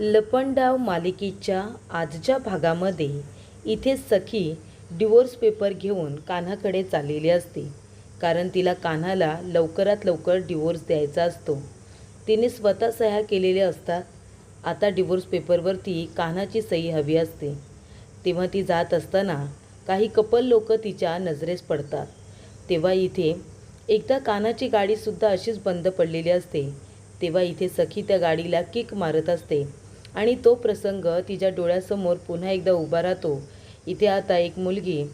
लपंडाव मालिकेच्या आजच्या भागामध्ये इथे सखी डिवोर्स पेपर घेऊन कान्हाकडे चाललेली असते, कारण तिला कान्हाला लवकरात लवकर डिवोर्स द्यायचा असतो. तिने स्वतः सह्या केलेल्या असतात. आता डिवोर्स पेपरवरती कान्हाची सही हवी असते. तेव्हा ती जात असताना काही कपल लोक तिच्या नजरेस पडतात. तेव्हा इथे एकदा कान्हाची गाडीसुद्धा अशीच बंद पडलेली असते. तेव्हा इथे सखी त्या गाडीला किक मारत असते आणि तो प्रसंग तिच्या डोळ्यासमोर पुन्हा एकदा उभा राहतो. इथे आता एक मुलगी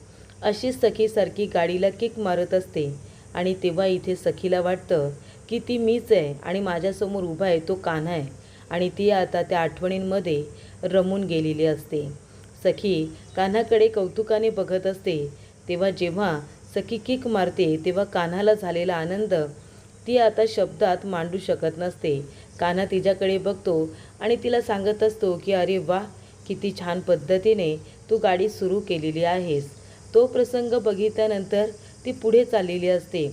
अशीच सखीसारखी गाडीला किक मारत असते आणि तेव्हा इथे सखीला वाटतं की ती मीच आहे आणि माझ्यासमोर उभा आहे तो कान्हा आहे आणि ती आता त्या आठवणींमध्ये रमून गेलेली असते. सखी कान्हाकडे कौतुकाने बघत असते. तेव्हा जेव्हा सखी किक मारते तेव्हा कान्हाला झालेला आनंद ती आता शब्दात मांडू शकत नसते. कान्हा तिच्याकडे बघतो आणि तिला सांगत असतो की अरे वा, किती छान पद्धतीने तू गाडी सुरू केलेली आहेस. तो प्रसंग बघितल्यानंतर ती पुढे चाललेली असते.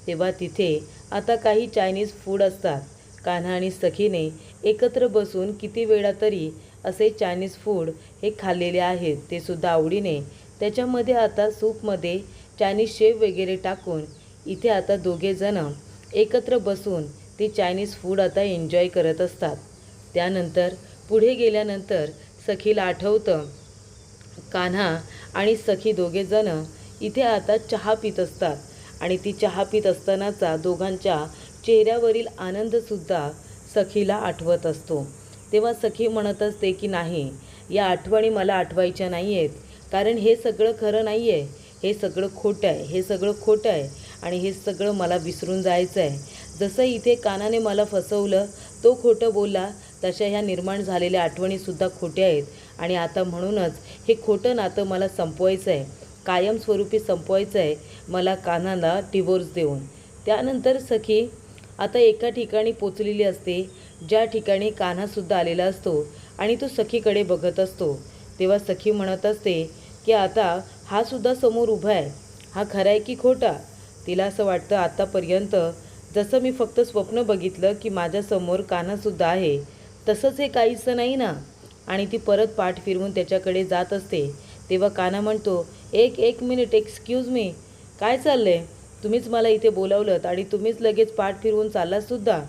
तेव्हा तिथे आता काही चायनीज फूड असतात. कान्हा आणि सखीने एकत्र बसून किती वेळा तरी असे चायनीज फूड हे खाल्लेले आहेत, ते सुद्धा आवडीने. त्याच्यामध्ये आता सूपमध्ये चायनीज शेव वगैरे टाकून इथे आता दोघेजण एकत्र बसून ते चायनीज फूड आता एन्जॉय करत असतात. त्यानंतर पुढे गेल्यानंतर सखीला आठवतं कान्हा आणि सखी दोघेजण इथे आता चहा पित असतात आणि ती चहा पित असतानाचा दोघांच्या चेहऱ्यावरील आनंदसुद्धा सखीला आठवत असतो. तेव्हा सखी म्हणत असते की नाही, या आठवणी मला आठवायच्या नाही आहेत, कारण हे सगळं खरं नाही आहे, हे सगळं खोटं आहे, हे सगळं खोटं आहे आणि हे सगळं मला विसरून जायचं आहे. जसं इथे कान्हाने मला फसवलं, तो खोटं बोलला, तशा ह्या निर्माण झालेल्या आठवणीसुद्धा खोट्या आहेत आणि आता म्हणूनच हे खोटं नातं मला संपवायचं आहे, कायमस्वरूपी संपवायचं आहे मला कान्हाला डिवोर्स देऊन. त्यानंतर सखी आता एका ठिकाणी पोचलेली असते, ज्या ठिकाणी कान्हासुद्धा आलेला असतो आणि तो सखीकडे बघत असतो. तेव्हा सखी म्हणत असते की आता हा सुद्धा समोर उभा आहे, हा खरा आहे की खोटा. तिला असं वाटतं आतापर्यंत जसं मी फक्त स्वप्न बघितलं की माझ्यासमोर कान्हासुद्धा आहे, तसंच हे काहीच नाही ना. आणि ती परत पाठ फिरवून त्याच्याकडे जात असते. तेव्हा कान्हा म्हणतो, एक मिनिट, एक्सक्यूज मी, काय चाललं आहे? तुम्हीच मला इथे बोलावलं आणि तुम्हीच लगेच पाठ फिरवून चाललासुद्धा.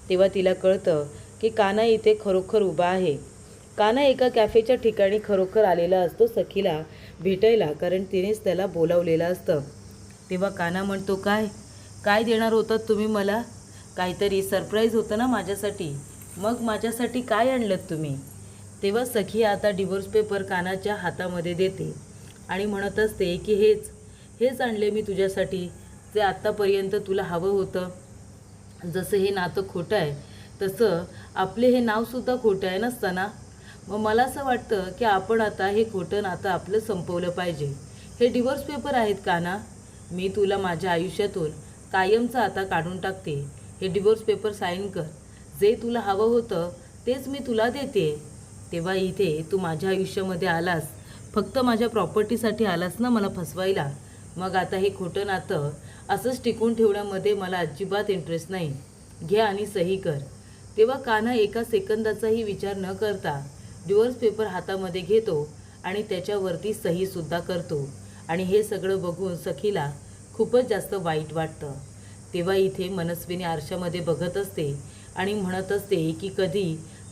तेव्हा तिला कळतं की कान्हा इथे खरोखर उभा आहे. कान्हा एका कॅफेच्या ठिकाणी खरोखर आलेला असतो सखीला भेटायला, कारण तिनेच त्याला बोलावलेलं असतं. तेव्हा कान्हा म्हणतो, काय काय देणार होतात तुम्ही मला? काहीतरी सरप्राईज होतं ना माझ्यासाठी, मग माझ्यासाठी काय आणलं तुम्ही? तेव्हा सखी आता डिवोर्स पेपर कान्हाच्या हातामध्ये देते आणि म्हणत असते की हेच आणले मी तुझ्यासाठी, जे आत्तापर्यंत तुला हवं होतं. जसं हे नातं खोटं आहे तसं आपले हे नावसुद्धा खोटं आहे नसताना. मग मला असं वाटतं की आपण आता हे खोटं नातं आपलं संपवलं पाहिजे. हे डिवोर्स पेपर आहेत कान्हा, मी तुला माझ्या आयुष्यातून कायमचं आता काढून टाकते. हे डिवोर्स पेपर साईन कर, जे तुला हवं होतं तेच मी तुला देते. तेव्हा इथे तू माझ्या आयुष्यामध्ये आलास, फक्त माझ्या प्रॉपर्टीसाठी आलास ना मला फसवायला. मग आता हे खोटं नातं असंच टिकून ठेवण्यामध्ये मला अजिबात इंटरेस्ट नाही, घे आणि सही कर. तेव्हा कान्हा एका सेकंदाचाही विचार न करता डिवोर्स पेपर हातामध्ये घेतो आणि त्याच्यावरती सहीसुद्धा करतो. आणि हे सगळं बघून सखीला खूपच जास्त वाईट वाटतं. तेव्हा इथे मनस्विनी आरशामध्ये बघत असते आणि म्हणत असते की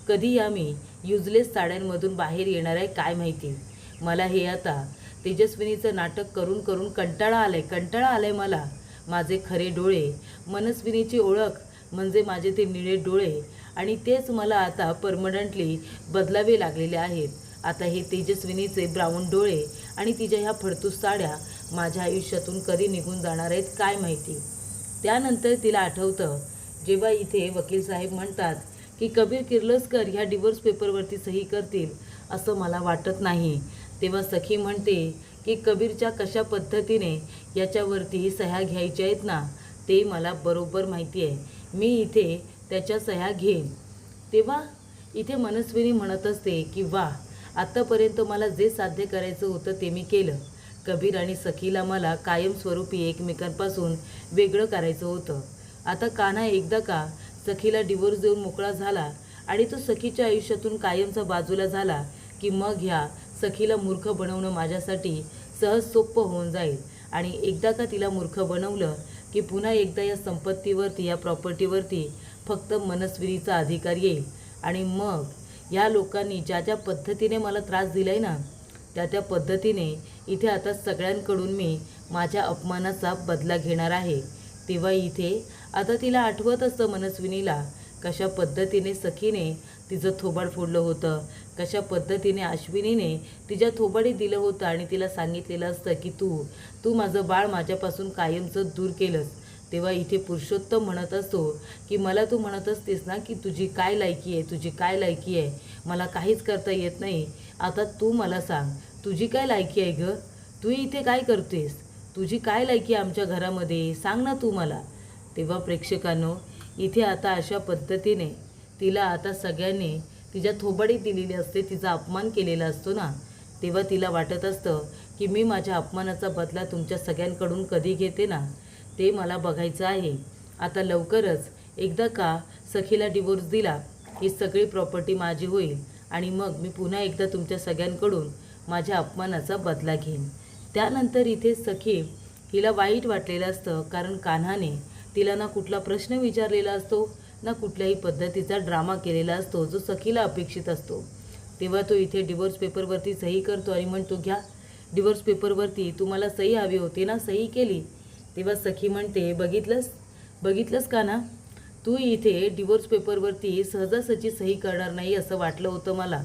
कधी आम्ही युजलेस साड्यांमधून बाहेर येणार आहे काय माहिती. मला हे आता तेजस्विनीचं नाटक करून करून कंटाळा आलाय मला. माझे खरे डोळे, मनस्विनीची ओळख म्हणजे माझे ते निळे डोळे, आणि तेच मला आता परमनंटली बदलावे लागलेले आहेत. आता हे तेजस्विनीचे ब्राऊन डोळे आणि तिच्या ह्या फडतूस साड्या माझ्या आयुष्यातून कधी निघून जाणार आहेत काय माहिती. त्यानंतर तिला आठवतं जेव्हा इथे वकील साहेब म्हणतात की कबीर किर्लोस्कर ह्या डिवोर्स पेपरवरती सही करतील, असं मला वाटत नाही. तेव्हा सखी म्हणते की कबीरच्या कशा पद्धतीने याच्यावरती सह्या घ्यायच्या आहेत ना, ते मला बरोबर माहिती आहे, मी इथे त्याच्या सह्या घेईन. तेव्हा इथे मनस्विनी म्हणत असते की वा, आत्तापर्यंत मला जे साध्य करायचं होतं ते मी केलं. कबीर आणि सखीला मला कायमस्वरूपी एकमेकांपासून वेगळं करायचं होतं. आता कान्हा एकदा का सखीला डिवोर्स देऊन मोकळा झाला आणि तो सखीच्या आयुष्यातून कायमचा बाजूला झाला की मग ह्या सखीला मूर्ख बनवणं माझ्यासाठी सहज सोपं होऊन जाईल. आणि एकदा का तिला मूर्ख बनवलं की पुन्हा एकदा या संपत्तीवरती, या प्रॉपर्टीवरती फक्त मनस्विनीचा अधिकार येईल. आणि मग या लोकांनी ज्या ज्या पद्धतीने मला त्रास दिलाय ना, त्या पद्धतीने इथे आता सगळ्यांकडून मी माझ्या अपमानाचा बदला घेणार आहे. तेव्हा इथे आता तिला आठवत असतं मनस्विनीला कशा पद्धतीने सखीने तिचं थोबाड फोडलं होतं, कशा पद्धतीने अश्विनीने तिच्या थोबाडी दिलं होतं आणि तिला सांगितलेलं असतं की तू माझं बाळ माझ्यापासून कायमचं दूर केलंस. तेव्हा इथे पुरुषोत्तम म्हणत असतो की मला तू म्हणत असतेस ना की तुझी काय लायकी आहे, तुझी काय लायकी आहे, मला काहीच करता येत नाही. आता तू मला सांग, तुझी काय लायकी आहे गं? तू इथे काय करतेस? तुझी काय लायकी आहे आमच्या घरामध्ये? सांग ना तू मला. तेव्हा प्रेक्षकांनो, इथे आता अशा पद्धतीने तिला आता सगळ्यांनी तिच्या थोबाडीत दिलेली असते, तिचा अपमान केलेला असतो ना, तेव्हा तिला वाटत असतं की मी माझ्या अपमानाचा बदला तुमच्या सगळ्यांकडून कधी घेते ना, ते मला बघायचं आहे. आता लवकरच एकदा का सखीला डिवोर्स दिला ही सगळी प्रॉपर्टी माझी होईल आणि मग मी पुन्हा एकदा तुमच्या सगळ्यांकडून माझ्या अपमानाचा बदला घेईन. त्यानंतर इथे सखी हिला वाईट वाटलेलं असतं, कारण कान्हाने तिला ना कुठला प्रश्न विचारलेला असतो, ना कुठल्याही पद्धतीचा ड्रामा केलेला असतो जो सखीला अपेक्षित असतो. तेव्हा तो इथे डिवोर्स पेपरवरती सही करतो आणि म्हणतो, घ्या डिवोर्स पेपरवरती तुम्हाला सही हवी होती ना, सही केली. तेव्हा सखी म्हणते, बघितलंस का ना, तू इथे डिवोर्स पेपरवरती सहजासहजी सही करणार नाही असं वाटलं होतं मला.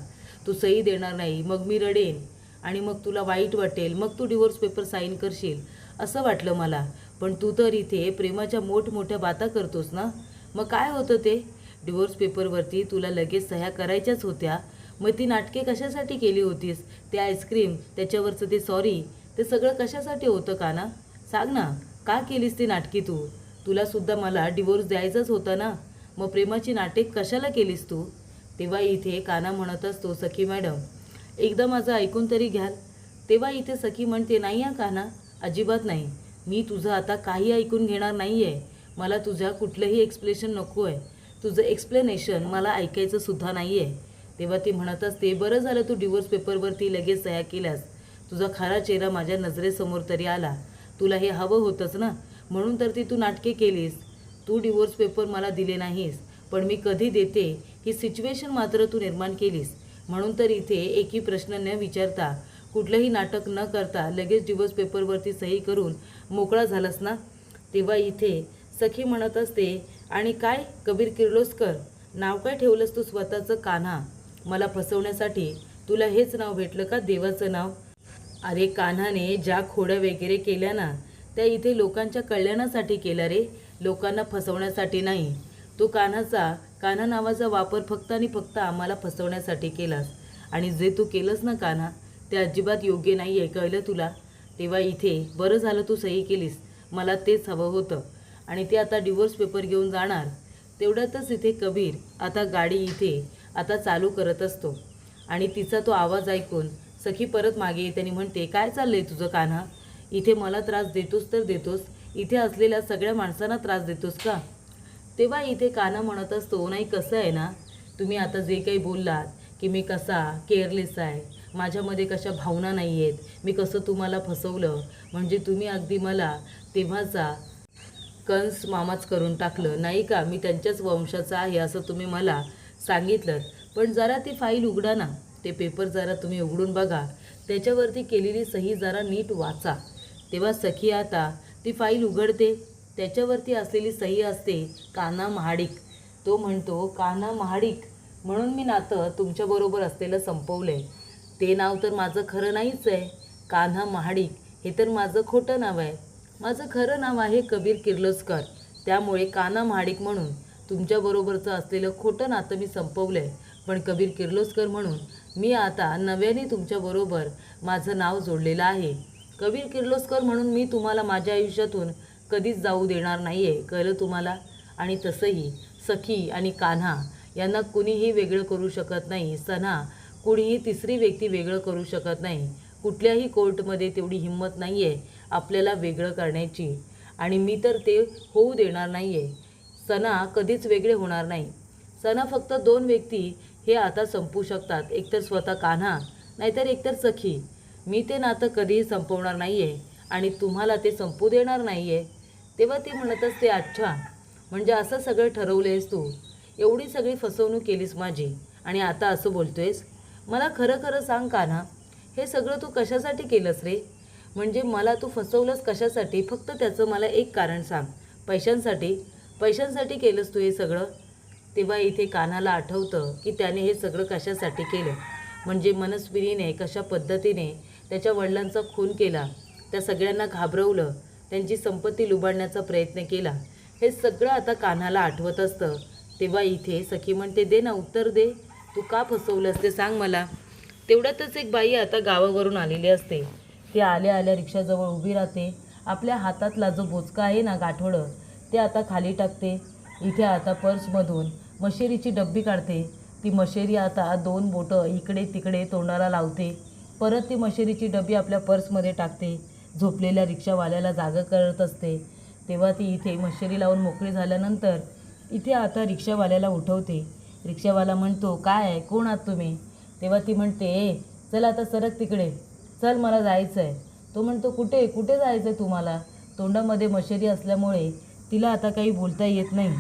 तू सही देणार नाही, मग मी रडेन आणि मग तुला वाईट वाटेल, मग तू डिवोर्स पेपर साईन करशील असं वाटलं मला. पण तू तर इथे प्रेमाच्या मोठमोठ्या बाता करतोस ना, मग काय होतं ते? डिवोर्स पेपरवरती तुला लगेच सह्या करायच्याच होत्या, मग ती नाटके कशासाठी केली होतीस? ते आईस्क्रीम, त्याच्यावरचं ते सॉरी, ते सगळं कशासाठी होतं का ना? सांग ना, का केलीस ती नाटकी तू? तुलासुद्धा मला डिवोर्स द्यायचाच होता ना, मग प्रेमाची नाटक कशाला केलीस तू? तेव्हा इथे काना म्हणत असतो, सखी मॅडम एकदा माझं ऐकून तरी घ्याल. तेव्हा इथे सखी म्हणते, नाही हा काना, अजिबात नाही, मी तुझं आता काही ऐकून घेणार नाही आहे. मला तुझ्या कुठलंही एक्सप्लेनेशन नको आहे, तुझं एक्सप्लेनेशन मला ऐकायचं सुद्धा नाही आहे. तेव्हा ती म्हणत असते, बरं झालं तू डिवोर्स पेपरवरती लगेच सह्या केल्यास, तुझा खरा चेहरा माझ्या नजरेसमोर तरी आला. तुला हे हवं होतंच ना, म्हणून तर ती तू नाटके केलीस. तू डिवोर्स पेपर मला दिले नाहीस, पण मी कधी देते ही सिच्युएशन मात्र तू निर्माण केलीस. म्हणून तर इथे एकही प्रश्न न विचारता, कुठलंही नाटक न करता लगेच डिवोर्स पेपरवरती सही करून मोकळा झालास ना. तेव्हा इथे सखी म्हणत असते, आणि काय कबीर किर्लोस्कर नाव काय ठेवलंस तू स्वतःचं? कान्हा. मला फसवण्यासाठी तुला हेच नाव भेटलं का, देवाचं नाव? अरे कान्हाने ज्या खोड्या वगैरे केल्या ना, त्या इथे लोकांच्या कल्याणासाठी केल्या रे, लोकांना फसवण्यासाठी नाही. तो कान्हा नावाचा वापर फक्त आणि फक्त आम्हाला फसवण्यासाठी केलास. आणि जे तू केलंस ना कान्हा, ते अजिबात योग्य नाही आहे, कळलं तुला? तेव्हा इथे बरं झालं तू सही केलीस, मला तेच हवं होतं. आणि ते आता डिवोर्स पेपर घेऊन जाणार. तेवढ्यातच इथे कबीर आता गाडी इथे आता चालू करत असतो आणि तिचा तो आवाज ऐकून सखी परत मागे येते आणि म्हणते, काय चाललंय तुझं कान्हा? इथे मला त्रास देतोस तर देतोस, इथे असलेल्या सगळ्या माणसांना त्रास देतोस का? तेव्हा इथे कान्हा म्हणत असतो, नाही कसं आहे ना, तुम्ही आता जे काही बोललात की मी कसा केअरलेस आहे, माझ्यामध्ये कशा भावना नाही आहेत, मी कसं तुम्हाला फसवलं, म्हणजे तुम्ही अगदी मला तेव्हाचा कंस मामाच करून टाकलं नाही का, मी त्यांच्याच वंशाचा आहे असं तुम्ही मला सांगितलं. पण जरा ती फाईल उघडा ना, ते पेपर जरा तुम्ही उघडून बघा, त्याच्यावरती केलेली सही जरा नीट वाचा. तेव्हा सखी आता ती फाईल उघडते, त्याच्यावरती असलेली सही असते कान्हा महाडिक. तो म्हणतो, कान्हा महाडिक म्हणून मी नातं तुमच्याबरोबर असलेलं संपवलं आहे. ते नाव तर माझं खरं नाहीच आहे, कान्हा महाडिक हे तर माझं खोटं नाव आहे. माझं खरं नाव आहे कबीर किर्लोस्कर. त्यामुळे कान्हा महाडिक म्हणून तुमच्याबरोबरचं असलेलं खोटं नातं मी संपवलं आहे. पण कबीर किर्लोस्कर म्हणून मी आता नव्याने तुमच्याबरोबर माझं नाव जोडलेलं आहे. कबीर किर्लोस्कर म्हणून मी तुम्हाला माझ्या आयुष्यातून कधीच जाऊ देणार नाही आहे, कळलं तुम्हाला? आणि तसंही सखी आणि कान्हा यांना कुणीही वेगळं करू शकत नाही. सना कुणीही तिसरी व्यक्ती वेगळं करू शकत नाही. कुठल्याही कोर्टमध्ये तेवढी हिंमत नाही आहे आपल्याला वेगळं करण्याची, आणि मी तर ते होऊ देणार नाही आहे. सना कधीच वेगळे होणार नाही. सणा फक्त 2 व्यक्ती हे आता संपू शकतात, एकतर स्वतः कान्हा नाहीतर एकतर सखी. मी ते नातं कधीही संपवणार नाही आहे आणि तुम्हाला ते संपू देणार नाही आहे. तेव्हा ती म्हणत असते, अच्छा म्हणजे असं सगळं ठरवलेस तू, एवढी सगळी फसवणूक केलीस माझी आणि आता असं बोलतोयस. मला खरं खरं सांग कान्हा, हे सगळं तू कशासाठी केलंस रे? म्हणजे मला तू फसवलंस कशासाठी? फक्त त्याचं मला एक कारण सांग. पैशांसाठी? पैशांसाठी केलंस तू हे सगळं? तेव्हा इथे कान्हाला आठवतं की त्याने हे सगळं कशासाठी केलं. म्हणजे मनस्विनीने कशा पद्धतीने त्याच्या वडिलांचा खून केला, त्या सगळ्यांना घाबरवलं, त्यांची संपत्ती लुबाडण्याचा प्रयत्न केला, हे सगळं आता कान्हाला आठवत असतं. तेव्हा इथे सखी म्हणते, दे ना उत्तर दे, तू का फसवलंस ते सांग मला. तेवढ्यातच एक बाई आता गावावरून आलेली असते. ती आल्या आल्या रिक्षाजवळ उभी राहते. आपल्या हातातला जो बोचका आहे ना गाठोडं, ते आता खाली टाकते. इथे आता पर्समधून मशेरीची डब्बी काढते. ती मशेरी आता 2 बोटं इकडे तिकडे तोंडाला लावते. परत ती मशेरीची डब्बी आपल्या पर्समध्ये टाकते. झोपलेल्या रिक्षावाल्याला जागं करत असते. तेव्हा ती इथे मशेरी लावून मोकळी झाल्यानंतर इथे आता रिक्षावाल्याला उठवते. रिक्षावाला म्हणतो, काय आहे, कोण आहात तुम्ही? तेव्हा ती म्हणते, चल आता सरक तिकडे, चल मला जायचं आहे. तो म्हणतो, कुठे कुठे जायचं आहे तुम्हाला? तोंडामध्ये मशेरी असल्यामुळे तिला आता काही बोलता येत नाही.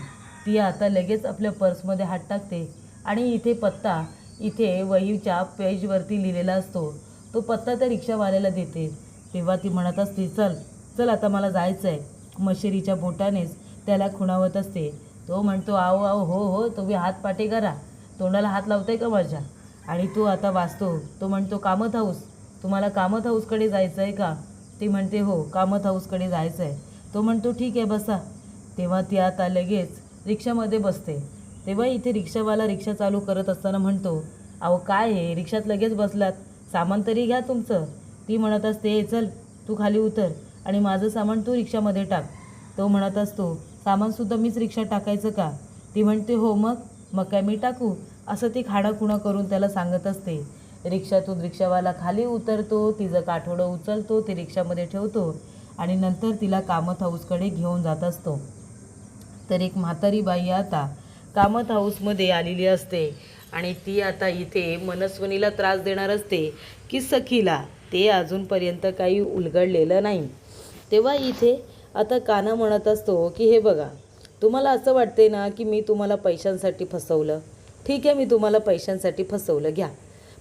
ती आता लगेच आपल्या पर्समध्ये हात टाकते आणि इथे पत्ता इथे वहीच्या पेजवरती लिहिलेला असतो. तो पत्ता त्या रिक्षावाल्याला देते. तेव्हा ती म्हणत असते, चल चल आता मला जायचं आहे. मशेरीच्या बोटानेच त्याला खुणावत असते. तो म्हणतो, आहो आहो, हो हो, तुम्ही हात पाठी करा, तोंडाला हात लावताय का माझ्या? आणि तो आता वाचतो. तो म्हणतो, कामत हाऊस, तुम्हाला कामत हाऊसकडे जायचं आहे का? ती म्हणते, हो कामत हाऊसकडे जायचं आहे. तो म्हणतो, ठीक आहे बसा. तेव्हा ती आता लगेच रिक्षामध्ये बसते. तेव्हा इथे रिक्षावाला रिक्षा चालू करत असताना म्हणतो, अहो काय हे, रिक्षात लगेच बसलात, सामान तरी घ्या तुमचं. ती म्हणत असते, चल तू खाली उतर आणि माझं सामान तू रिक्षामध्ये टाक. तो म्हणत असतो, सामानसुद्धा मीच रिक्षात टाकायचं का? ती म्हणते, हो मग काय मी टाकू, असं ती खाडाखुणा करून त्याला सांगत असते. रिक्षातून रिक्षावाला खाली उतरतो, तिचं काठोडं उचलतो, ते रिक्षामध्ये ठेवतो आणि नंतर तिला कामत हाऊसकडे घेऊन जात असतो. तर एक म्हातारी बाई आता कामत हाऊसमध्ये आलेली असते आणि ती आता इथे मनस्विनीला त्रास देणार असते की सखीला, ते अजूनपर्यंत काही उलगडलेलं नाही. तेव्हा इथे आता कान्हा म्हणत असतो की हे बघा, तुम्हाला असं वाटते ना की मी तुम्हाला पैशांसाठी फसवलं. ठीक आहे, मी तुम्हाला पैशांसाठी फसवलं, घ्या,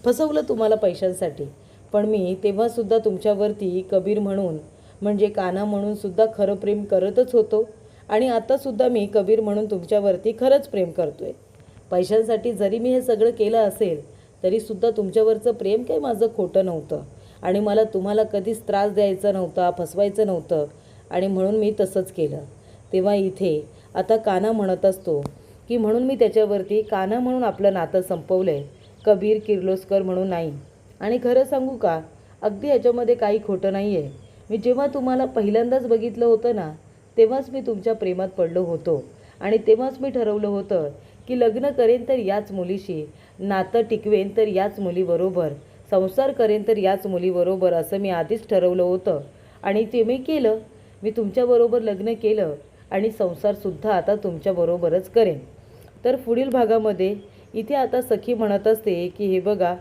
फसवलं तुम्हाला पैशांसाठी. पण मी तेव्हासुद्धा तुमच्यावरती कबीर म्हणून म्हणजे कान्हा म्हणून सुद्धा खरं प्रेम करतच होतो आणि आतासुद्धा मी कबीर म्हणून तुमच्यावरती खरंच प्रेम करतोय. पैशांसाठी जरी मी हे सगळं केलं असेल तरीसुद्धा तुमच्यावरचं प्रेम काही माझं खोटं नव्हतं आणि मला तुम्हाला कधीच त्रास द्यायचा नव्हता, फसवायचं नव्हतं आणि म्हणून मी तसंच केलं. तेव्हा इथे आता कान्हा म्हणत असतो की म्हणून मी त्याच्यावरती कान्हा म्हणून आपलं नातं संपवलं आहे, कबीर किर्लोस्कर म्हणून नाही. आणि खरं सांगू का, अगदी याच्यामध्ये काही खोटं नाही आहे. मी जेव्हा तुम्हाला पहिल्यांदाच बघितलं होतं ना, तेव्हाच मी तुमच्या प्रेमात पडलो होतो आणि तेव्हाच मी ठरवलं होतं की लग्न करेन तर याच मुलीशी, नातं टिकवेन तर याच मुलीबरोबर, संसार करेन तर याच मुलीबरोबर, असं मी आधीच ठरवलं होतं आणि ते मी केलं. मी तुमच्याबरोबर लग्न केलं आणि संसारसुद्धा आता तुमच्याबरोबरच करेन. तर पुढील भागामध्ये इथे आता सखी म्हणत असते की हे बघा,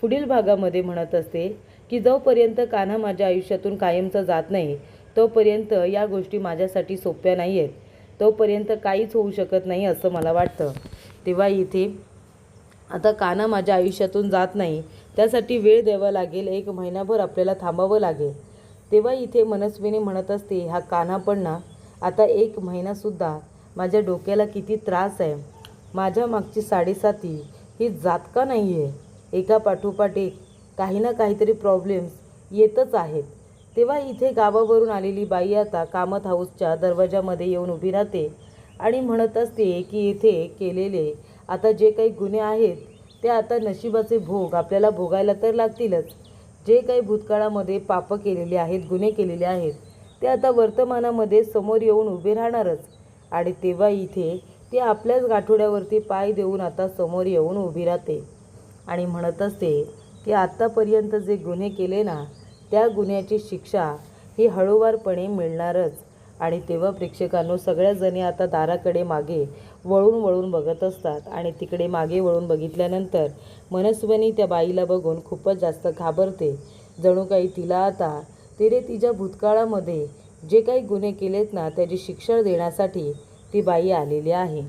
पुढील भागामध्ये म्हणत असते की जोपर्यंत कान्हा माझ्या आयुष्यातून कायमचा जात नाही तोपर्यंत या गोष्टी माझ्यासाठी सोप्या नाही आहेत, तोपर्यंत काहीच होऊ शकत नाही असं मला वाटतं. तेव्हा इथे आता कान्हा माझ्या आयुष्यातून जात नाही, त्यासाठी वेळ द्यावा लागेल, 1 महिनाभर आपल्याला थांबावं लागेल. तेव्हा इथे मनस्विनी म्हणत असते, हा कान्हा पण ना आता 1 महिनासुद्धा माझ्या डोक्याला किती त्रास आहे, माझ्या मागची साडेसाती ही जात का नाही आहे, एका पाठोपाठ एक काही ना काहीतरी प्रॉब्लेम्स येतच आहेत. तेव्हा इथे गावावरून आलेली बाई आता कामत हाऊसच्या दरवाजामध्ये येऊन उभी राहते आणि म्हणत असते की इथे केलेले आता जे काही गुन्हे आहेत ते आता नशिबाचे भोग आपल्याला भोगायला तर लागतीलच. जे काही भूतकाळामध्ये पापं केलेले आहेत, गुन्हे केलेले आहेत, ते आता वर्तमानामध्ये समोर येऊन उभे राहणारच. आणि तेव्हा इथे ती आपल्याच गाठोड्यावरती पाय देऊन आता समोर येऊन उभी राहते आणि म्हणत असते की आत्तापर्यंत जे गुन्हे केले ना, त्या गुन्ह्याची शिक्षा ही हळूवारपणे मिळणारच. आणि तेव्हा प्रेक्षकांनो, सगळ्या जणी आता दाराकडे मागे वळून वळून बघत असतात आणि तिकडे मागे वळून बघितल्यानंतर मनस्विनी त्या बाईला बघून खूपच जास्त घाबरते. जणू काही तिला आता तिने तिच्या भूतकाळामध्ये जे काही गुन्हे केलेत ना त्याची शिक्षा देण्यासाठी ती बाई आलेली आहे.